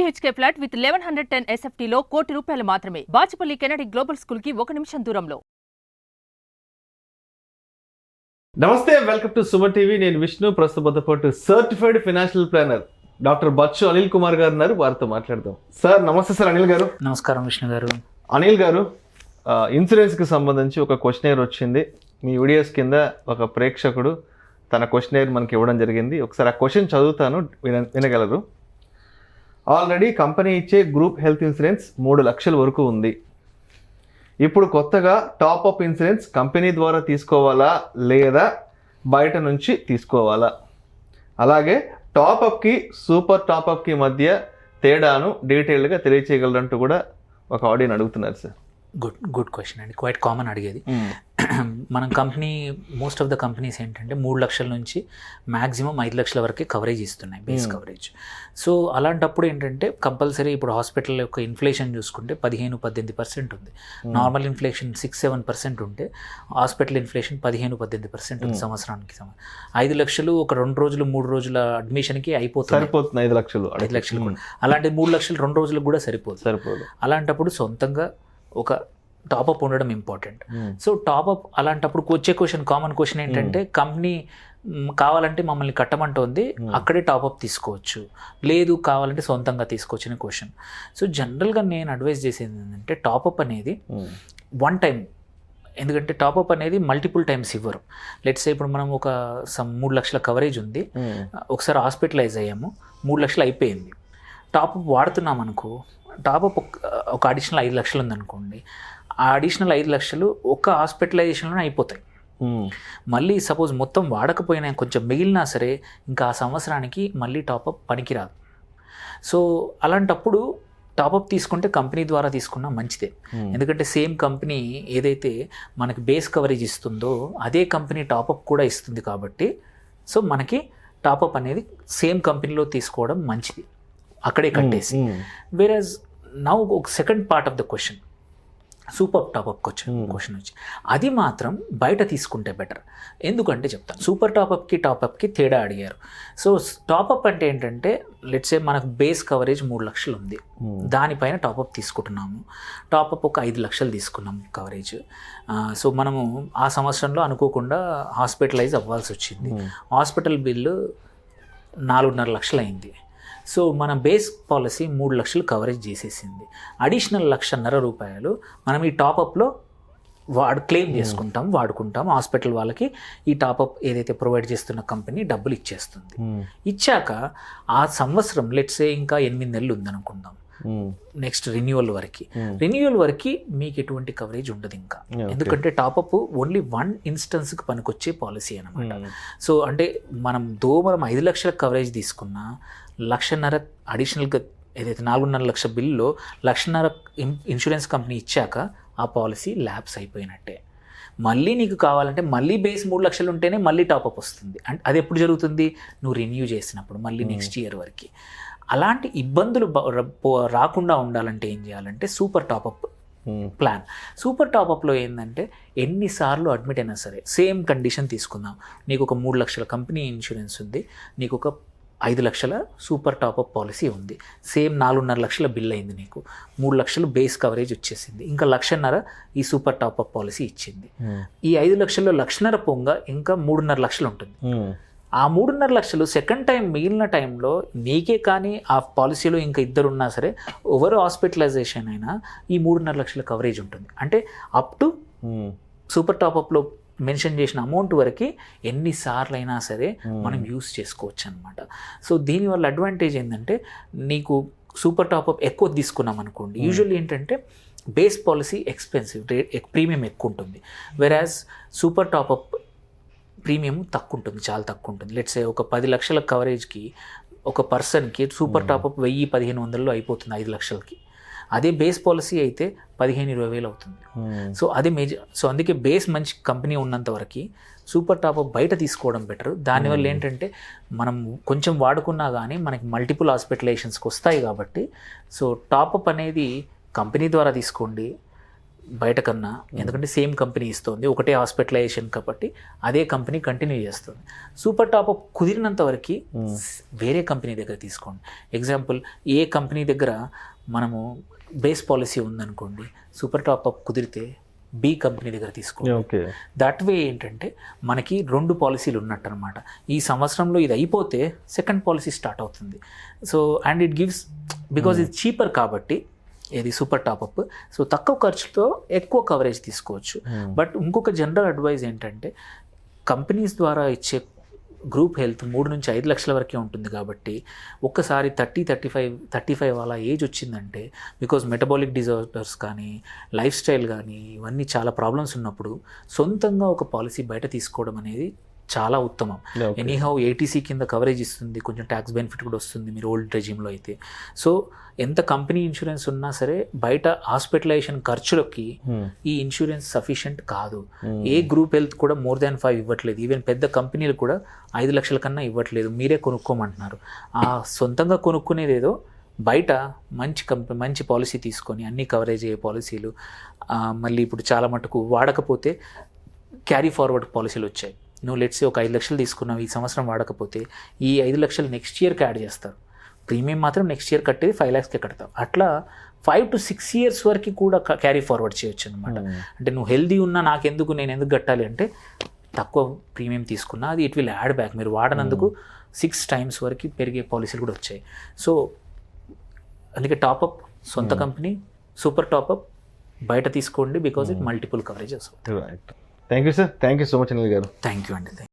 BHK flat with 1110 SFT లో ₹1 కోటి మాత్రమే. బాచుపల్లి కెనడి గ్లోబల్ స్కూల్ కి 1 నిమిషం దూరంలో. నమస్తే, వెల్కమ్ టు సుమన్ టీవీ. నేను విష్ణు. ప్రస్తుతం పాటు certified financial planner doctor Bachchu Anil Kumar garu ఉన్నారు. వారితో మాట్లాడదాం. సార్ నమస్తే. సార్ అనిల్ గారు. నమస్కారం విష్ణు గారు. అనిల్ గారు, ఇన్సూరెన్స్కి సంబంధించి ఒక క్వశ్చనర్ వచ్చింది. మీ వీడియోస్ కింద ఒక ప్రేక్షకుడు తన క్వశ్చనర్ మనకి ఇవ్వడం జరిగింది. ఒకసారి ఆ క్వశ్చన్ చదువుతాను, వినగలరు. ఆల్రెడీ కంపెనీ ఇచ్చే గ్రూప్ హెల్త్ ఇన్సూరెన్స్ 3 లక్షల వరకు ఉంది. ఇప్పుడు కొత్తగా టాప్అప్ ఇన్సూరెన్స్ కంపెనీ ద్వారా తీసుకోవాలా లేదా బయట నుంచి తీసుకోవాలా? అలాగే టాప్అప్కి సూపర్ టాప్అప్కి మధ్య తేడాను డీటెయిల్డ్గా తెలియచేయగలరంటూ కూడా ఒక ఆడియన్ అడుగుతున్నారు సార్. గుడ్ క్వశ్చన్ అండి. క్వైట్ కామన్ అడిగేది. మనం company most of the companies ఏంటంటే 3 లక్షల నుంచి మ్యాక్సిమం 5 లక్షల వరకే కవరేజ్ ఇస్తున్నాయి, బేస్ కవరేజ్. సో అలాంటప్పుడు ఏంటంటే కంపల్సరీ ఇప్పుడు హాస్పిటల్ యొక్క ఇన్ఫ్లేషన్ చూసుకుంటే 15-18% ఉంది. నార్మల్ ఇన్ఫ్లేషన్ 6-7% ఉంటే హాస్పిటల్ ఇన్ఫ్లేషన్ 15-18% ఉంది సంవత్సరానికి. 5 లక్షలు ఒక 2 రోజులు 3 రోజుల అడ్మిషన్కి అయిపోతుంది. 5 లక్షలు కూడా. అలాంటి 3 లక్షలు 2 రోజులకు కూడా సరిపోదు. అలాంటప్పుడు సొంతంగా ఒక టాప్అప్ ఉండడం ఇంపార్టెంట్. సో టాప్అప్ అలాంటప్పుడు వచ్చే కామన్ క్వశ్చన్ ఏంటంటే కంపెనీ కావాలంటే మమ్మల్ని కట్టమంటోంది, అక్కడే టాప్అప్ తీసుకోవచ్చు, లేదు కావాలంటే సొంతంగా తీసుకోవచ్చు అనే క్వశ్చన్. సో జనరల్గా నేను అడ్వైస్ చేసేది ఏంటంటే టాప్అప్ అనేది వన్ టైం. ఎందుకంటే టాప్అప్ అనేది మల్టిపుల్ టైమ్స్ ఇవ్వరు. లెట్స్ సే ఇప్పుడు మనం ఒక 3 లక్షల కవరేజ్ ఉంది, ఒకసారి హాస్పిటలైజ్ అయ్యాము, 3 లక్షలు అయిపోయింది, టాప్అప్ వాడుతున్నాం అనుకో, టాప్అప్ ఒక అడిషనల్ 5 లక్షలు ఉందనుకోండి, ఆ అడిషనల్ 5 లక్షలు ఒక హాస్పిటలైజేషన్లోనే అయిపోతాయి. మళ్ళీ సపోజ్ మొత్తం వాడకపోయినా కొంచెం మిగిలినా సరే ఇంకా ఆ సంవత్సరానికి మళ్ళీ టాప్అప్ పనికిరాదు. సో అలాంటప్పుడు టాప్అప్ తీసుకుంటే కంపెనీ ద్వారా తీసుకున్నా మంచిదే. ఎందుకంటే సేమ్ కంపెనీ ఏదైతే మనకి బేస్ కవరేజ్ ఇస్తుందో అదే కంపెనీ టాప్అప్ కూడా ఇస్తుంది కాబట్టి సో మనకి టాప్అప్ అనేది సేమ్ కంపెనీలో తీసుకోవడం మంచిది, అక్కడే కట్టేసి. వేరేజ్ నౌ ఒక second part of the question, super top-up question వచ్చి అది మాత్రం బయట తీసుకుంటే బెటర్. ఎందుకంటే చెప్తాను, సూపర్ టాప్అప్కి తేడా అడిగారు. సో టాప్అప్ అంటే ఏంటంటే లెట్స్ సే మనకు బేస్ కవరేజ్ 3 లక్షలు ఉంది, దానిపైన టాప్అప్ తీసుకుంటున్నాము. టాప్అప్ ఒక 5 లక్షలు తీసుకున్నాము కవరేజ్. సో మనము ఆ సంవత్సరంలో అనుకోకుండా హాస్పిటలైజ్ అవ్వాల్సి వచ్చింది. హాస్పిటల్ బిల్లు 4.5 లక్షలు అయింది. సో మన బేస్ పాలసీ 3 లక్షలు కవరేజ్ చేసేసింది. అడిషనల్ ₹1,50,000 మనం ఈ టాప్అప్లో క్లెయిమ్ చేసుకుంటాం, వాడుకుంటాం. హాస్పిటల్ వాళ్ళకి ఈ టాప్అప్ ఏదైతే ప్రొవైడ్ చేస్తున్న కంపెనీ డబ్బులు ఇచ్చేస్తుంది. ఇచ్చాక ఆ సంవత్సరం లెట్స్ సే ఇంకా 8 నెలలు ఉందనుకుందాం, నెక్స్ట్ రెన్యువల్ వరకు మీకు ఎటువంటి కవరేజ్ ఉండదు ఇంకా. ఎందుకంటే టాప్అప్ ఓన్లీ 1 ఇన్స్టెన్స్కి పనికొచ్చే పాలసీ అనమాట. సో అంటే మనం 5 లక్షల కవరేజ్ తీసుకున్నా 1,50,000 అడిషనల్గా ఏదైతే 4.5 లక్షల బిల్లులో 1,50,000 ఇన్సూరెన్స్ కంపెనీ ఇచ్చాక ఆ పాలసీ ల్యాప్స్ అయిపోయినట్టే. మళ్ళీ నీకు కావాలంటే మళ్ళీ బేస్ 3 లక్షలు ఉంటేనే మళ్ళీ టాప్అప్ వస్తుంది. అంటే అది ఎప్పుడు జరుగుతుంది? నువ్వు రెన్యూ చేసినప్పుడు మళ్ళీ నెక్స్ట్ ఇయర్ వరకు. అలాంటి ఇబ్బందులు రాకుండా ఉండాలంటే ఏం చేయాలంటే సూపర్ టాప్అప్ ప్లాన్. సూపర్ టాప్అప్లో ఏంటంటే ఎన్నిసార్లు అడ్మిట్ అయినా సరే సేమ్ కండిషన్ తీసుకుందాం. నీకు ఒక 3 లక్షల కంపెనీ ఇన్సూరెన్స్ ఉంది, నీకు ఒక 5 లక్షల సూపర్ టాప్అప్ పాలసీ ఉంది, సేమ్ 4.5 లక్షల బిల్ అయింది, నీకు 3 లక్షలు బేస్ కవరేజ్ వచ్చేసింది, ఇంకా 1,50,000 ఈ సూపర్ టాప్అప్ పాలసీ ఇచ్చింది. ఈ 5 లక్షల్లో 1,50,000 పొంగ ఇంకా 3.5 లక్షలు ఉంటుంది. ఆ 3.5 లక్షలు సెకండ్ టైం మిగిలిన టైంలో నీకే కానీ ఆ పాలసీలో ఇంకా 2 ఉన్నా సరే ఓవర్ హాస్పిటలైజేషన్ అయినా ఈ 3.5 లక్షల కవరేజ్ ఉంటుంది. అంటే అప్ టు సూపర్ టాప్అప్లో మెన్షన్ చేసిన అమౌంట్ వరకు ఎన్నిసార్లు అయినా సరే మనం యూస్ చేసుకోవచ్చు అనమాట. సో దీనివల్ల అడ్వాంటేజ్ ఏంటంటే నీకు సూపర్ టాప్అప్ ఎక్కువ తీసుకున్నాం అనుకోండి, యూజువల్లీ ఏంటంటే బేస్ పాలసీ ఎక్స్పెన్సివ్, ప్రీమియం ఎక్కువ ఉంటుంది. వెరాజ్ సూపర్ టాప్అప్ ప్రీమియం తక్కువ ఉంటుంది, చాలా తక్కువ ఉంటుంది. లెట్స్ సే ఒక 10 లక్షల కవరేజ్కి ఒక పర్సన్కి సూపర్ టాప్అప్ 1,000-1,500 అయిపోతుంది 5 లక్షలకి. అదే బేస్ పాలసీ అయితే 15,000-20,000 అవుతుంది. సో అది మేజర్. సో అందుకే బేస్ మంచి కంపెనీ ఉన్నంత వరకు సూపర్ టాప్అప్ బయట తీసుకోవడం బెటర్. దానివల్ల ఏంటంటే మనం కొంచెం వాడుకున్నా కానీ మనకి మల్టిపుల్ హాస్పిటలైజేషన్స్కి వస్తాయి కాబట్టి సో టాప్అప్ అనేది కంపెనీ ద్వారా తీసుకోండి, బయట కన్నా, ఎందుకంటే సేమ్ కంపెనీ ఇస్తుంది, ఒకటే హాస్పిటలైజేషన్ కాబట్టి అదే కంపెనీ కంటిన్యూ చేస్తుంది. సూపర్ టాపప్ కుదిరినంత వరకు వేరే కంపెనీ దగ్గర తీసుకోండి. ఎగ్జాంపుల్, ఏ కంపెనీ దగ్గర మనము బేస్ పాలసీ ఉందనుకోండి, సూపర్ టాపప్ కుదిరితే బి కంపెనీ దగ్గర తీసుకోండి. ఓకే, దట్ వే ఏంటంటే మనకి 2 పాలసీలు ఉన్నట్టు అనమాట. ఈ సంవత్సరంలో ఇది అయిపోతే సెకండ్ పాలసీ స్టార్ట్ అవుతుంది. So and it gives, because ఇది చీపర్ కాబట్టి ఇది సూపర్ టాపప్, సో తక్కువ ఖర్చుతో ఎక్కువ కవరేజ్ తీసుకోవచ్చు. బట్ ఇంకొక జనరల్ అడ్వైజ్ ఏంటంటే, కంపెనీస్ ద్వారా ఇచ్చే గ్రూప్ హెల్త్ 3 నుంచి 5 లక్షల వరకే ఉంటుంది కాబట్టి ఒక్కసారి 35 అలా ఏజ్ వచ్చిందంటే, బికాజ్ మెటబాలిక్ డిజార్డర్స్ కానీ లైఫ్ స్టైల్ కానీ ఇవన్నీ చాలా ప్రాబ్లమ్స్ ఉన్నప్పుడు సొంతంగా ఒక పాలసీ బయట తీసుకోవడం అనేది చాలా ఉత్తమం. ఎనీహౌ ఏటీసీ కింద కవరేజ్ ఇస్తుంది, కొంచెం ట్యాక్స్ బెనిఫిట్ కూడా వస్తుంది మీరు ఓల్డ్ రెజిమ్లో అయితే. సో ఎంత కంపెనీ ఇన్సూరెన్స్ ఉన్నా సరే బయట హాస్పిటలైజేషన్ ఖర్చులకి ఈ ఇన్సూరెన్స్ సఫిషియెంట్ కాదు. ఏ గ్రూప్ హెల్త్ కూడా మోర్ దాన్ 5 ఇవ్వట్లేదు. ఈవెన్ పెద్ద కంపెనీలు కూడా 5 లక్షల కన్నా ఇవ్వట్లేదు, మీరే కొనుక్కోమంటున్నారు. ఆ సొంతంగా కొనుక్కునేది ఏదో బయట మంచి పాలసీ తీసుకొని అన్ని కవరేజ్ అయ్యే పాలసీలు. మళ్ళీ ఇప్పుడు చాలా మటుకు వాడకపోతే క్యారీ ఫార్వర్డ్ పాలసీలు వచ్చాయి. నువ్వు లెట్స్ ఒక 5 లక్షలు తీసుకున్నావు, ఈ సంవత్సరం వాడకపోతే ఈ 5 లక్షలు నెక్స్ట్ ఇయర్కి యాడ్ చేస్తారు. ప్రీమియం మాత్రం నెక్స్ట్ ఇయర్ కట్టేది 5 lakhsకే కడతావు. అట్లా 5 to 6 years వరకు కూడా క్యారీ ఫార్వర్డ్ చేయొచ్చు అనమాట. అంటే నువ్వు హెల్దీ ఉన్నా నాకెందుకు, నేను ఎందుకు కట్టాలి అంటే, తక్కువ ప్రీమియం తీసుకున్నా అది ఇట్ విల్ యాడ్ బ్యాక్. మీరు వాడనందుకు 6 times వరకు పెరిగే పాలసీలు కూడా వచ్చాయి. సో అందుకే టాపప్ సొంత కంపెనీ, సూపర్ టాపప్ బయట తీసుకోండి, because it multiple coverages. Thank you sir, thank you so much Anil గారు. థ్యాంక్ యూ అండి.